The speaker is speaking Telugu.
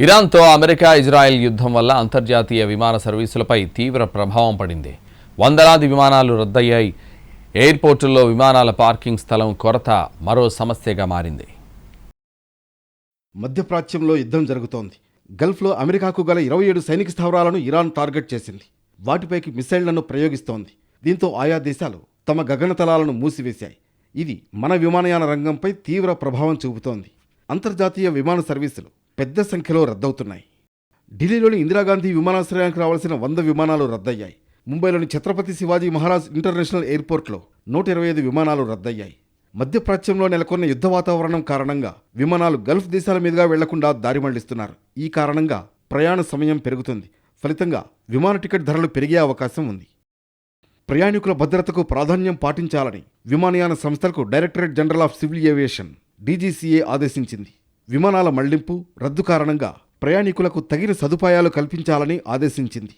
ఇరాన్తో అమెరికా ఇజ్రాయెల్ యుద్ధం వల్ల అంతర్జాతీయ విమాన సర్వీసులపై తీవ్ర ప్రభావం పడింది. వందలాది విమానాలు రద్దయ్యాయి. ఎయిర్పోర్టుల్లో విమానాల పార్కింగ్ స్థలం కొరత మరో సమస్యగా మారింది. మధ్యప్రాచ్యంలో యుద్ధం జరుగుతోంది. గల్ఫ్లో అమెరికాకు గల 27 సైనిక స్థావరాలను ఇరాన్ టార్గెట్ చేసింది. వాటిపైకి మిసైళ్లను ప్రయోగిస్తోంది. దీంతో ఆయా దేశాలు తమ గగనతలాలను మూసివేశాయి. ఇది మన విమానయాన రంగంపై తీవ్ర ప్రభావం చూపుతోంది. అంతర్జాతీయ విమాన సర్వీసులు పెద్ద సంఖ్యలో రద్దవుతున్నాయి. ఢిల్లీలోని ఇందిరాగాంధీ విమానాశ్రయానికి రావాల్సిన 100 విమానాలు రద్దయ్యాయి. ముంబైలోని ఛత్రపతి శివాజీ మహారాజ్ ఇంటర్నేషనల్ ఎయిర్పోర్ట్లో 125 విమానాలు రద్దయ్యాయి. మధ్యప్రాచ్యంలో నెలకొన్న యుద్ధ వాతావరణం కారణంగా విమానాలు గల్ఫ్ దేశాల మీదుగా వెళ్లకుండా దారి మళ్లిస్తున్నారు. ఈ కారణంగా ప్రయాణ సమయం పెరుగుతుంది. ఫలితంగా విమాన టికెట్ ధరలు పెరిగే అవకాశం ఉంది. ప్రయాణికుల భద్రతకు ప్రాధాన్యం పాటించాలని విమానయాన సంస్థలకు directorate general of civil aviation DGCA ఆదేశించింది. విమానాల మళ్లింపు, రద్దు కారణంగా ప్రయాణికులకు తగిన సదుపాయాలు కల్పించాలని ఆదేశించింది.